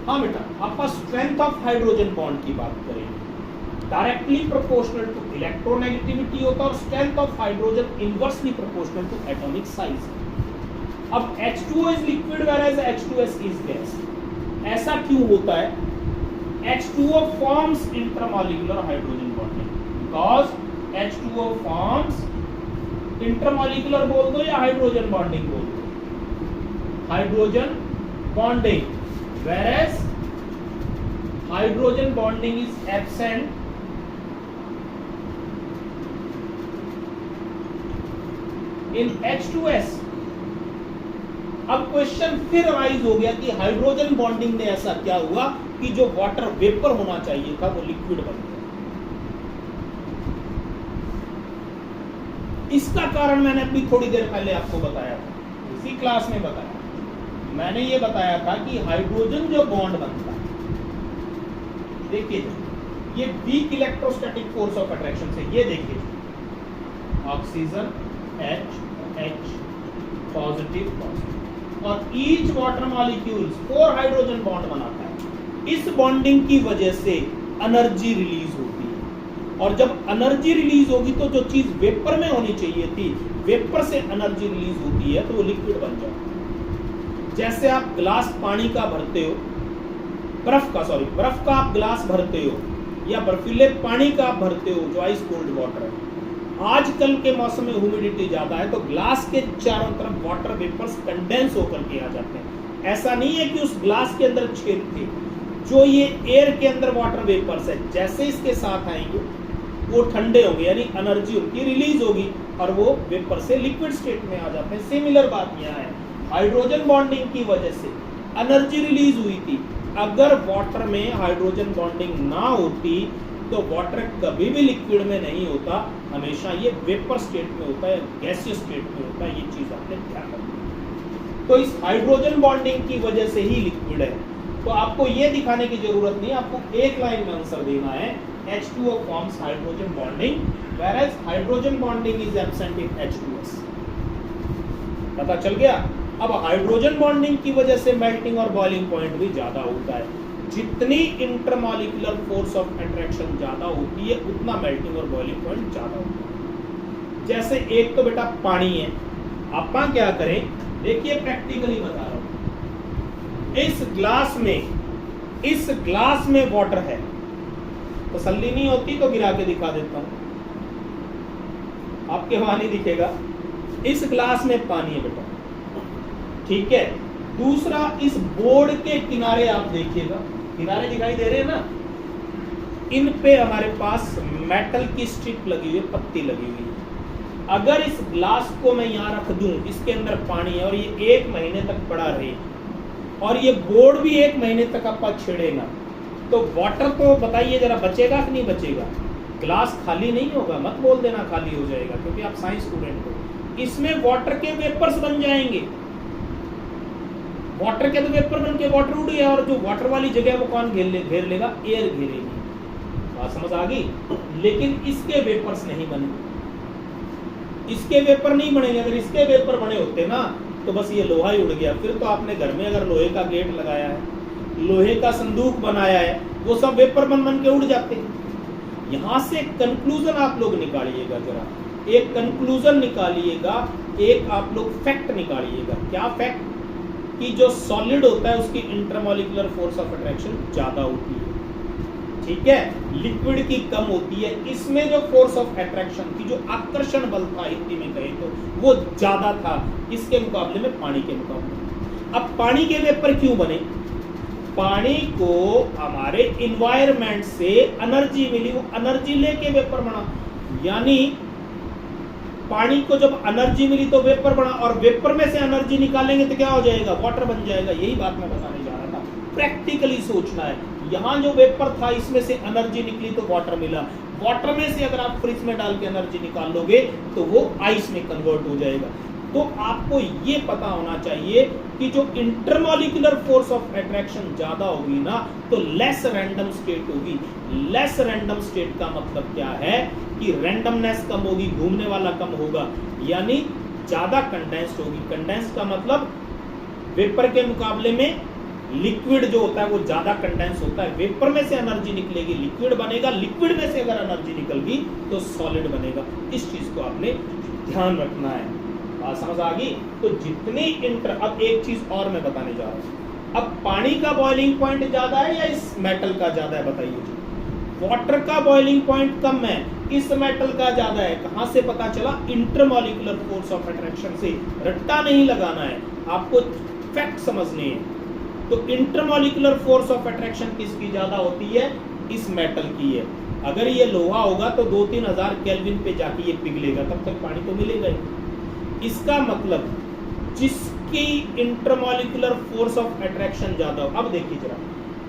हाँ बेटा, आप स्ट्रेंथ ऑफ हाइड्रोजन बॉन्ड की बात करें, डायरेक्टली प्रोपोर्शनल टू इलेक्ट्रोनेगेटिविटी होता है और strength of hydrogen inversely proportional to atomic size. अब H2O is liquid whereas H2S is gas. ऐसा क्यों होता है? H2O forms intermolecular hydrogen bonding because H2O forms intermolecular बोल दो या हाइड्रोजन बॉन्डिंग बोल दो, hydrogen bonding, whereas hydrogen bonding is absent in H2S। अब क्वेश्चन फिर राइज हो गया कि हाइड्रोजन बॉन्डिंग में ऐसा क्या हुआ कि जो वाटर वेपर होना चाहिए था वो लिक्विड बन गया। इसका कारण मैंने अभी थोड़ी देर पहले आपको बताया था, इसी क्लास में बताया। मैंने ये बताया था कि हाइड्रोजन जो बॉन्ड बनता है, देखिए ये weak electrostatic force of attraction से, ये देखिए ऑक्सीजन H पॉजिटिव पॉजिटिव और each water molecules 4 hydrogen bond बनाता है। इस बॉन्डिंग की वजह से एनर्जी रिलीज होती है और जब एनर्जी रिलीज होगी तो जो चीज वेपर में होनी चाहिए थी, वेपर से एनर्जी रिलीज होती है तो वो लिक्विड बन जाता है। जैसे आप ग्लास पानी का भरते हो, बर्फ का आप ग्लास भरते हो या बर्फीले पानी का आप भरते हो जो आइस कोल्ड वाटर है। आजकल के मौसम में ह्यूमिडिटी ज्यादा है तो ग्लास के चारों तरफ वाटर वेपर्स कंडेंस होकर के आ जाते हैं। ऐसा नहीं है कि उस ग्लास के अंदर छेद थे, जो ये एयर के अंदर वाटर वेपर्स है जैसे इसके साथ आएंगे वो ठंडे होंगे, यानी एनर्जी उनकी रिलीज होगी और वो वेपर से लिक्विड स्टेट में आ जाते हैं। सिमिलर बात यहाँ है, हाइड्रोजन बॉन्डिंग की वजह से एनर्जी रिलीज हुई थी। अगर वाटर में हाइड्रोजन बॉन्डिंग ना होती तो वाटर कभी भी लिक्विड में नहीं होता, हमेशा ये वेपर स्टेट में होता है, गैसियस स्टेट में होता है। ये चीज आपने ध्यान रखनी। तो इस हाइड्रोजन बॉन्डिंग की वजह से ही लिक्विड है। तो आपको ये दिखाने की जरूरत नहीं, आपको एक लाइन में आंसर देना है, H2O forms hydrogen bonding whereas hydrogen bonding is absent in H2S। पता चल गया? अब हाइड्रोजन बॉन्डिंग की वजह से मेल्टिंग और बॉइलिंग पॉइंट भी ज्यादा होता है। जितनी इंटरमॉलिक्यूलर फोर्स ऑफ अट्रैक्शन ज्यादा होती है उतना मेल्टिंग और बॉइलिंग पॉइंट ज्यादा होता है। जैसे एक तो बेटा पानी है, आप क्या करें, देखिए प्रैक्टिकली बता रहा हूं, इस ग्लास में वाटर है, तसल्ली नहीं होती तो गिरा के दिखा देता हूं, आपके वहां नहीं दिखेगा। इस ग्लास में पानी है बेटा, ठीक है। दूसरा, इस बोर्ड के किनारे आप देखिएगा, किनारे दिखाई दे रहे हैं ना, इन पे हमारे पास मेटल की स्ट्रिप लगी हुई है, पत्ती लगी हुई है। अगर इस ग्लास को मैं यहाँ रख दूं, इसके अंदर पानी है और ये 1 महीने तक पड़ा रहे और ये बोर्ड भी 1 महीने तक आपका छेड़ेगा तो वाटर तो बताइए जरा बचेगा कि नहीं बचेगा? ग्लास खाली नहीं होगा, मत बोल देना खाली हो जाएगा, क्योंकि आप साइंस स्टूडेंट हो। इसमें वाटर के वेपर्स बन जाएंगे, वाटर के तो वेपर बन के वाटर उड़ गया और जो वाटर वाली जगह वो कौन घेर लेगा? एयर घेरेगी। बात समझ आ गई? लेकिन इसके वेपर्स नहीं बने, इसके वेपर नहीं बनेंगे। अगर इसके वेपर बने होते ना तो बस ये लोहा ही उड़ गया। फिर तो आपने घर में अगर लोहे का गेट लगाया है, लोहे का संदूक बनाया है, वो सब वेपर बन के उड़ जाते हैं। यहां से कंक्लूजन आप लोग निकालिएगा, जरा एक कंक्लूजन निकालिएगा, एक आप लोग फैक्ट निकालिएगा। क्या फैक्ट? कि जो सॉलिड होता है उसकी इंटरमॉलिक्यूलर फोर्स ऑफ अट्रैक्शन ज्यादा होती है, ठीक है, लिक्विड की कम होती है। इसमें जो फोर्स ऑफ अट्रैक्शन की, जो आकर्षण बल था हिंदी में कहे तो, वो ज्यादा था इसके मुकाबले में, पानी के मुकाबले। अब पानी के वेपर क्यों बने? पानी को हमारे इन्वायरमेंट से एनर्जी मिली, वो एनर्जी लेके वेपर बना। यानी पानी को जब एनर्जी मिली तो वेपर बना और वेपर में से एनर्जी निकालेंगे तो क्या हो जाएगा? वाटर बन जाएगा। यही बात मैं बताने जा रहा था, प्रैक्टिकली सोचना है। यहाँ जो वेपर था इसमें से एनर्जी निकली तो वाटर मिला, वाटर में से अगर आप फ्रिज में डाल के एनर्जी निकाल लोगे तो वो आइस में कन्वर्ट हो जाएगा। तो आपको ये पता होना चाहिए कि जो इंटरमॉलिक्यूलर फोर्स ऑफ अट्रैक्शन ज्यादा होगी ना तो लेस रैंडम स्टेट होगी। लेस रैंडम स्टेट का मतलब क्या है? कि रैंडमनेस कम होगी, घूमने वाला कम होगा, यानी ज्यादा कंडेंस्ड होगी। कंडेंस्ड का मतलब वेपर के मुकाबले में लिक्विड जो होता है वो ज्यादा कंडेंस होता है, वेपर में से एनर्जी निकलेगी, लिक्विड बनेगा, लिक्विड में से अगर एनर्जी निकल गई तो सॉलिड बनेगा। इस चीज को आपने ध्यान रखना है। बात समझ आ गई? तो जितनी अब एक चीज और मैं बताने जा रहा हूँ, अब पानी का बॉइलिंग पॉइंट ज्यादा है या इस मेटल का ज्यादा है बताइए। वाटर का बॉइलिंग पॉइंट कम है, इस मेटल का ज्यादा है। कहां से पता चला? इंटरमॉलिक्यूलर फोर्स ऑफ अट्रैक्शन से। रट्टा नहीं लगाना है, आपको फैक्ट समझने हैं। तो इंटरमॉलिक्यूलर फोर्स ऑफ अट्रैक्शन किसकी ज्यादा होती है? इस मेटल की है। अगर ये लोहा होगा तो 2-3 हजार केल्विन पे जाके ये पिघलेगा, तब तक पानी तो मिलेगा ही। इसका मतलब जिसकी इंटरमॉलिक्यूलर फोर्स ऑफ अट्रैक्शन ज्यादा हो। अब देखिए जरा,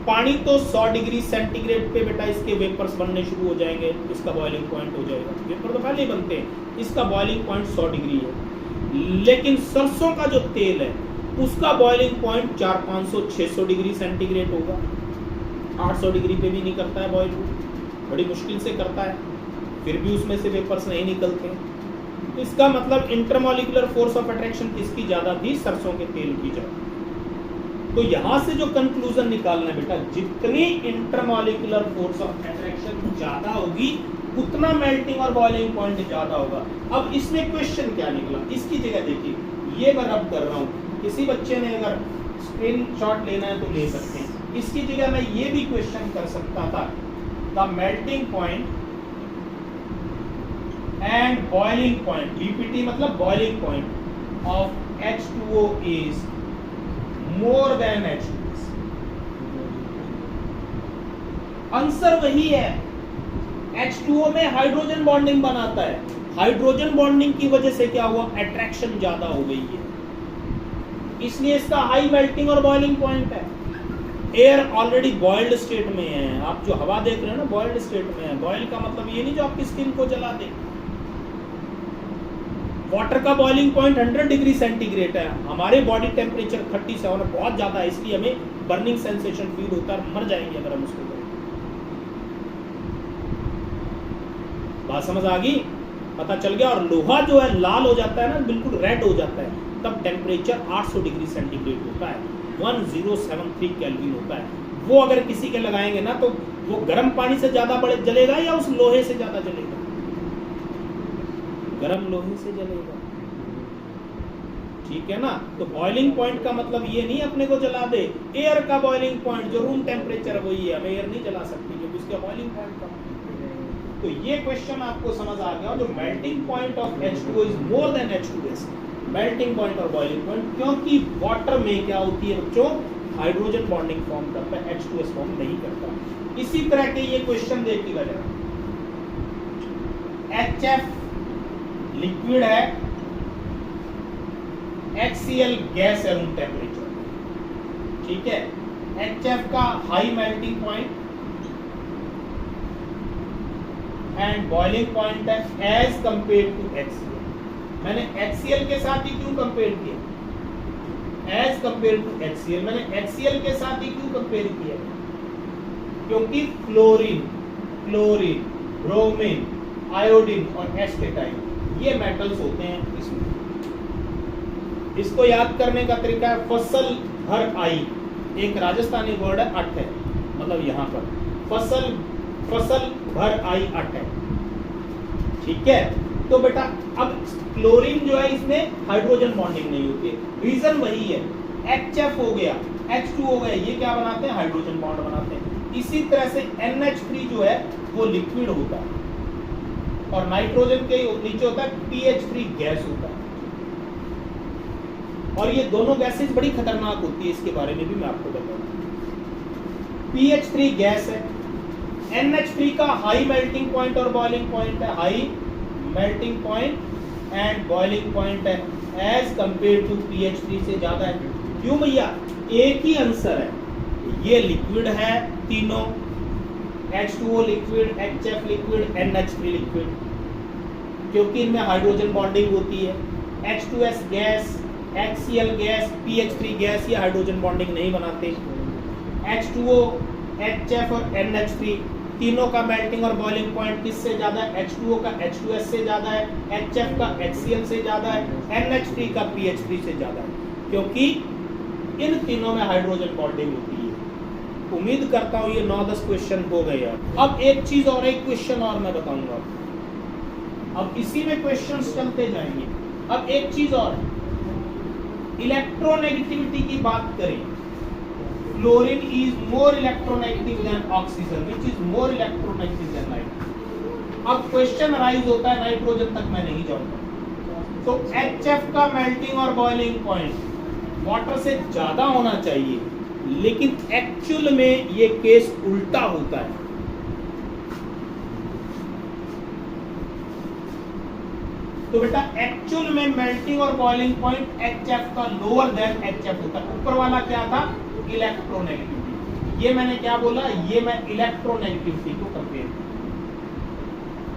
पानी तो 100 डिग्री सेंटीग्रेड पे बेटा इसके वेपर्स बनने शुरू हो जाएंगे, इसका बॉइलिंग पॉइंट हो जाएगा। वेपर तो पहले ही बनते हैं, इसका बॉइलिंग पॉइंट 100 डिग्री है। लेकिन सरसों का जो तेल है उसका बॉइलिंग पॉइंट 400-500-600 डिग्री सेंटीग्रेड होगा। 800 डिग्री पे भी नहीं करता है बॉइल, बड़ी मुश्किल से करता है, फिर भी उसमें से वेपर्स नहीं निकलते। तो इसका मतलब इंटरमॉलिक्यूलर फोर्स ऑफ अट्रैक्शन किसकी ज्यादा थी? सरसों के तेल की ज्यादा। तो यहां से जो कंक्लूजन निकालना है बेटा, जितनी इंटरमॉलिक्यूलर फोर्स ऑफ अट्रैक्शन ज्यादा होगी उतना मेल्टिंग और बॉइलिंग पॉइंट ज्यादा होगा। अब इसमें क्वेश्चन क्या निकला, इसकी जगह देखिए, ये मैं रब कर रहा हूं, किसी बच्चे ने अगर स्क्रीनशॉट लेना है तो ले सकते हैं। इसकी जगह मैं ये भी क्वेश्चन कर सकता था, the melting point and boiling point, BPT मतलब boiling point of H2O is more than H2S। Answer वही है, H2O में हाइड्रोजन बॉन्डिंग बनाता है, हाइड्रोजन बॉन्डिंग की वजह से क्या हुआ? अट्रैक्शन ज्यादा हो गई है, इसलिए इसका हाई मेल्टिंग और बॉइलिंग पॉइंट है। एयर ऑलरेडी बॉइल्ड स्टेट में है, आप जो हवा देख रहे हो ना बॉइल्ड स्टेट में है। बॉइल का मतलब ये नहीं जो आपकी स्किन को जला दे। वाटर का बॉइलिंग पॉइंट 100 डिग्री सेंटीग्रेड है, हमारे बॉडी टेम्परेचर 37 बहुत ज्यादा है, इसलिए हमें बर्निंग सेंसेशन फील होता है, मर जाएंगे अगर हम उसको करें। बात समझ आ गई? पता चल गया। और लोहा जो है लाल हो जाता है ना, बिल्कुल रेड हो जाता है, तब टेम्परेचर 800 डिग्री सेंटीग्रेड होता है, 1073 केल्विन होता है। वो अगर किसी के लगाएंगे ना तो वो गर्म पानी से ज्यादा जलेगा या उस लोहे से ज्यादा जलेगा? गर्म लोहे से जलेगा, ठीक है ना। तो बॉइलिंग पॉइंट का मतलब ये नहीं अपने को जला दे। एयर का बॉइलिंग पॉइंट जो रूम टेम्परेचर है वही है, हमें एयर नहीं जला सकती क्योंकि उसका बॉइलिंग पॉइंट कम। तो ये क्वेश्चन आपको समझ आ गया, जो melting point of H2O is more than H2S, melting point और बॉइलिंग पॉइंट, क्योंकि वाटर में क्या होती है बच्चों? हाइड्रोजन बॉन्डिंग फॉर्म करता है, H2S फॉर्म नहीं करता। इसी तरह के ये क्वेश्चन देखिएगा जरा, HF लिक्विड है, HCl गैस है रूम टेम्परेचर, ठीक है। HF का high melting point and boiling point है एज कंपेयर टू HCl। मैंने HCl के साथ ही क्यों कंपेयर किया? एज कंपेयर टू HCl, मैंने HCl के साथ ही क्यों कंपेयर किया? क्योंकि फ्लोरीन, क्लोरीन, ब्रोमीन, आयोडीन और एस्टेटाइन ये मेटल्स होते हैं इसमें। इसको याद करने का तरीका है फसल भर आई, एक राजस्थानी वर्ड है अट है, मतलब यहाँ पर फसल भर आई अट है, ठीक है। तो बेटा अब क्लोरीन जो है इसमें हाइड्रोजन बॉन्डिंग नहीं होती है, रीजन वही है। HF हो गया, H2 हो गया, ये क्या बनाते हैं? हाइड्रोजन बॉन्ड बनाते हैं। इसी तरह से NH3 जो है वो लिक्विड होता है और नाइट्रोजन के नीचे होता है PH3 गैस होता है। और ये दोनों गैसेस बड़ी खतरनाक होती है, इसके बारे में भी मैं आपको बताऊंगा। PH3 गैस है, NH3 का हाई मेल्टिंग पॉइंट और बॉइलिंग पॉइंट है, high melting point and boiling point है एज कंपेयर टू PH3 से ज्यादा है। क्यों भैया? एक ही आंसर है, ये लिक्विड है तीनों, H2O liquid, HF liquid, NH3 liquid, क्योंकि इनमें हाइड्रोजन बॉन्डिंग होती है। H2S gas, HCl gas, PH3 gas ये हाइड्रोजन बॉन्डिंग नहीं बनाते। H2O, HF और NH3 तीनों का मेल्टिंग और बॉइलिंग पॉइंट किससे ज्यादा है? H2O का H2S से ज्यादा है, HF का HCl से ज्यादा है, NH3 का PH3 से ज्यादा है, क्योंकि इन तीनों में हाइड्रोजन बॉन्डिंग होती है। उम्मीद करता हूं ये 9-10 क्वेश्चन हो गए यार। अब एक चीज और, एक क्वेश्चन और मैं बताऊंगा, अब इसी में क्वेश्चंस चलते जाएंगे। अब एक चीज और, इलेक्ट्रोनेगेटिविटी की बात करें, fluorine is more electronegative than oxygen which is more electronegative than nitrogen. अब क्वेश्चन राइज होता है, नाइट्रोजन तक मैं नहीं जाऊंगा। तो HF का मेल्टिंग और बॉइलिंग पॉइंट वाटर से ज्यादा होना चाहिए, लेकिन एक्चुअल में ये केस उल्टा होता है। तो बेटा एक्चुअल में मेल्टिंग और बॉइलिंग पॉइंट HF का लोअर देन HF होता है। ऊपर वाला क्या था, इलेक्ट्रोनेगेटिविटी। ये मैंने क्या बोला, ये मैं इलेक्ट्रोनेगेटिविटी को कंपेयर किया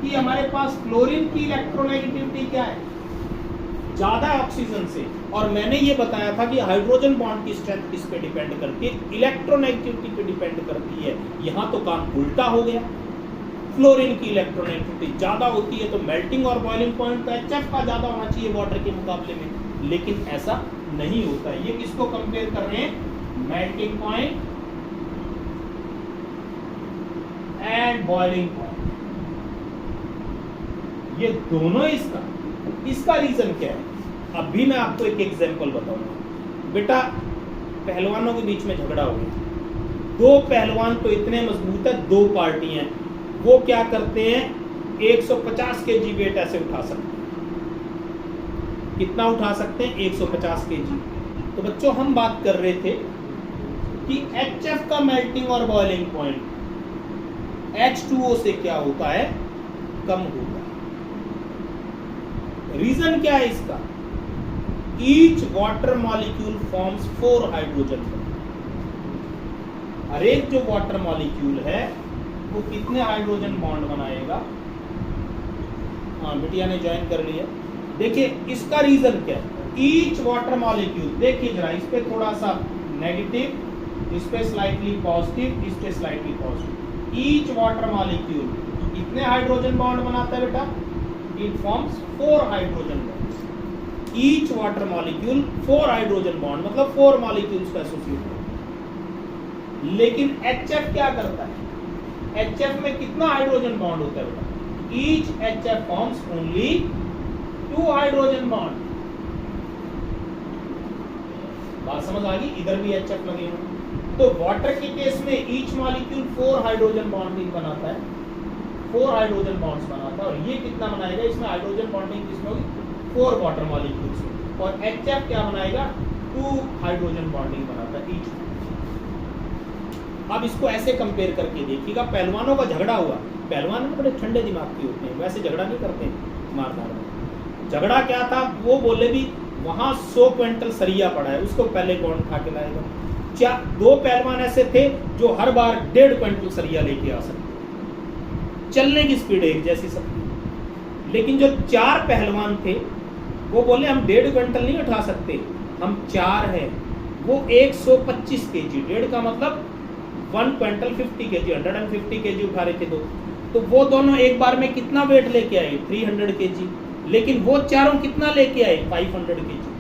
कि हमारे पास फ्लोरीन की इलेक्ट्रोनेगेटिविटी क्या है, ज्यादा ऑक्सीजन से, और मैंने ये बताया था कि हाइड्रोजन बॉन्ड की स्ट्रेंथ किस पे डिपेंड करती है, इलेक्ट्रोनेगेटिविटी पे डिपेंड करती है। यहां तो काम उल्टा हो गया, फ्लोरीन की इलेक्ट्रोनेगेटिविटी ज्यादा होती है तो मेल्टिंग और बॉइलिंग पॉइंट तो HF का ज्यादा होना चाहिए वाटर के मुकाबले में, लेकिन ऐसा नहीं होता है। ये किसको कंपेयर कर रहे हैं, melting point and boiling point, ये दोनों इसका रीजन क्या है। अब भी मैं आपको एक एग्जांपल बताऊंगा। बेटा पहलवानों के बीच में झगड़ा हो गया, दो पहलवान तो इतने मजबूत है, दो पार्टी हैं, वो क्या करते हैं 150 केजी वेट ऐसे उठा सकते हैं। कितना उठा सकते हैं, 150 केजी। तो बच्चों हम बात कर रहे थे कि HF का मेल्टिंग और बॉइलिंग पॉइंट H2O से क्या होता है, कम होता है। रीजन क्या है इसका, each water molecule forms 4 hydrogen bond. हर एक जो वाटर मॉलिक्यूल है वो कितने हाइड्रोजन बॉन्ड बनाएगा। हाँ बिटिया ने ज्वाइन कर लिया। देखिए इसका रीजन क्या है, ईच वाटर मॉलिक्यूल, देखिए जरा इस पे थोड़ा सा नेगेटिव, इस पे स्लाइटली पॉजिटिव, इस पे slightly positive. Each water molecule कितने हाइड्रोजन बॉन्ड बनाता है बेटा, it forms 4 hydrogen bond. Each water molecule 4 hydrogen bond, मतलब 4 मॉलिक्यूल्स का एसोसिएट है। लेकिन HF क्या करता है, HF में कितना हाइड्रोजन बॉन्ड होता है बेटा, each HF forms only 2 hydrogen bond. बात समझ आ गई, इधर भी HF लगे हुए। तो वाटर के केस में ईच मॉलिक्यूल 4 हाइड्रोजन बॉन्डिंग बनाता है, 4 हाइड्रोजन बॉन्ड्स बनाता है। और ये कितना बनाएगा, इसमें हाइड्रोजन बॉन्डिंग किसमें होगी, 4 वाटर मॉलिक्यूल्स में। और HF क्या बनाएगा, 2 हाइड्रोजन बॉन्डिंग बनाता है ईच। अब इसको ऐसे कंपेयर करके देखिएगा, पहलवानों का झगड़ा हुआ, पहलवान बड़े ठंडे दिमाग के होते हैं, वैसे झगड़ा नहीं करते मारधाड़ में। झगड़ा क्या था, वो बोले भी वहां 100 क्विंटल सरिया पड़ा है, उसको पहले कौन उठा के लाएगा। 2 पहलवान ऐसे थे जो हर बार 1.5 क्विंटल सरिया लेके आ सकते, चलने की स्पीड एक जैसी सबकी। लेकिन जो 4 पहलवान थे वो बोले हम 1.5 क्विंटल नहीं उठा सकते, हम 4 हैं। वो 125 केजी, 1.5 का मतलब 1 क्विंटल 50 केजी, 150 केजी उठा रहे थे दो। तो वो दोनों एक बार में कितना वेट लेके आए, 300 केजी। लेकिन वो चारों कितना लेके आए, 500 केजी।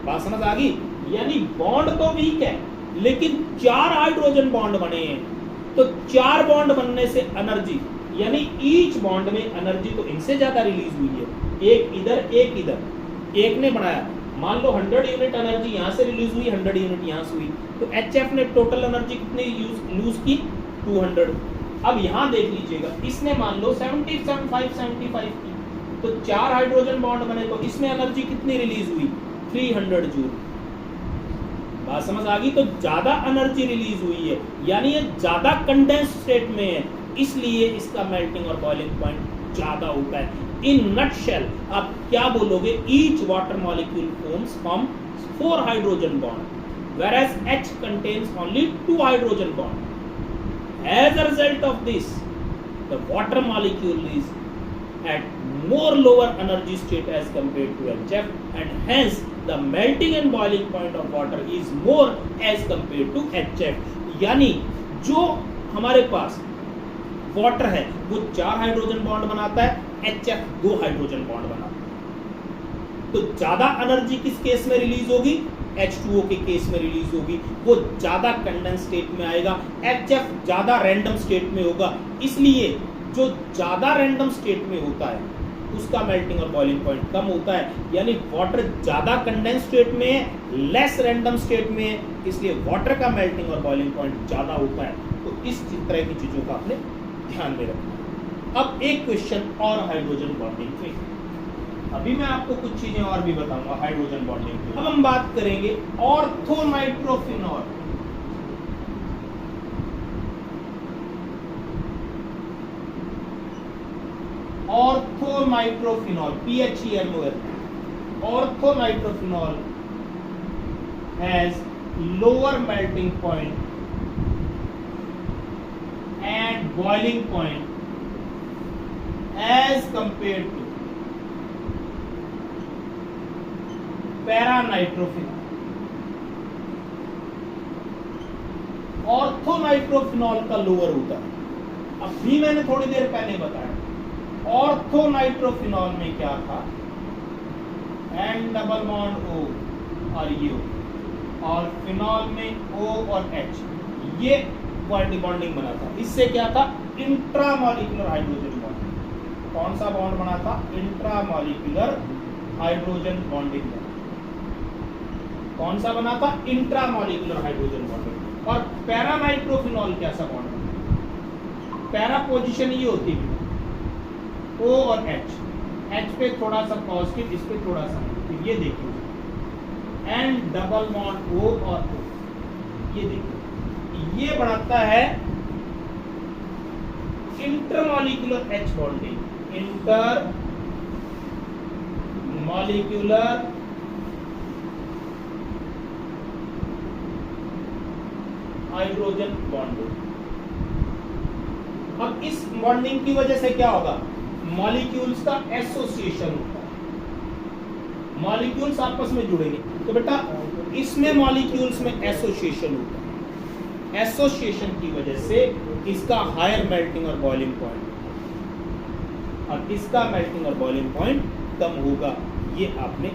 बात समझ आ गई, यानी बॉन्ड तो वीक है लेकिन 4 हाइड्रोजन बॉन्ड बने हैं। तो 4 बॉन्ड बनने से एनर्जी, यानी ईच बॉन्ड में एनर्जी तो इनसे ज्यादा रिलीज हुई है, एक इधर एक इधर। एक ने बनाया, मान लो 100 यूनिट एनर्जी यहाँ से रिलीज हुई, 100 यूनिट यहाँ से हुई, तो HF ने टोटल एनर्जी कितनी लूज की, 200। अब यहाँ देख लीजिएगा, इसने मान लो 75 की, तो 4 हाइड्रोजन बॉन्ड बने, तो इसमें एनर्जी कितनी रिलीज हुई, 300 जूल। बात समझ आ गई, तो ज्यादा एनर्जी रिलीज हुई है, यानी ये ज्यादा कंडेंस स्टेट में है, इसलिए इसका मेल्टिंग और बॉइलिंग पॉइंट ज्यादा होता है। इन नटशेल आप क्या बोलोगे, each water molecule forms from 4 hydrogen bond whereas H contains only 2 hydrogen bond. As a result of this, the water molecule is at more lower energy state as compared to HF, and hence the melting and boiling point of water is more as compared to HF. यानी जो हमारे पास water है वो 4 hydrogen bond बनाता है, HF 2 hydrogen bond बनाता है। तो ज्यादा एनर्जी किस केस में रिलीज होगी, H2O के केस में रिलीज होगी वो ज्यादा कंडेंस स्टेट में आएगा, HF ज्यादा रैंडम स्टेट में होगा। इसलिए जो ज्यादा रैंडम स्टेट में होता है उसका मेल्टिंग और बॉइलिंग पॉइंट कम होता है, यानी वाटर ज्यादा कंडेंस स्टेट में है, लेस रैंडम स्टेट में है, इसलिए वाटर का मेल्टिंग और बॉइलिंग पॉइंट ज्यादा होता है। तो इस तरह की चीजों का आपने ध्यान में रखना। अब एक क्वेश्चन और हाइड्रोजन बॉन्डिंग पे, अभी मैं आपको कुछ चीजें और भी बताऊंगा हाइड्रोजन बॉन्डिंग पे। अब हम बात करेंगे orthonitrophenol. Orthonitrophenol, PHENOL, orthonitrophenol has lower melting point and boiling point as compared to paranitrophenol. Orthonitrophenol का लोअर होता है। अब भी मैंने थोड़ी देर पहले बताया ऑर्थोनाइट्रोफिनॉल में क्या था, N डबल बॉन्ड O और ये O, और फिनॉल में O और H, ये बॉन्डिंग बना था। इससे क्या था, इंट्रामॉलिक्यूलर हाइड्रोजन बॉन्ड। कौन सा बॉन्ड बना था, इंट्रामॉलिक्यूलर हाइड्रोजन बॉन्डिंग बना। कौन सा बना था, इंट्रामॉलिक्यूलर हाइड्रोजन बॉन्डिंग। और पैरानाइट्रोफिनॉल कैसा बॉन्ड बना, पैरा पोजीशन ये होती है O और H पे थोड़ा सा पॉजिटिव, इस पे थोड़ा सा नेगेटिव। ये देखिए N डबल बॉन्ड O और O, ये देखिए ये बनाता है intermolecular H bonding, inter molecular hydrogen bonding. अब इस बॉन्डिंग की वजह से क्या होगा, मॉलिक्यूल्स का एसोसिएशन होता है, मॉलिक्यूल्स आपस में जुड़ेंगे। तो बेटा इसमें मॉलिक्यूल्स में एसोसिएशन होता है, एसोसिएशन की वजह से इसका हायर मेल्टिंग और बॉइलिंग पॉइंट और इसका मेल्टिंग और बॉइलिंग पॉइंट कम होगा। ये आपने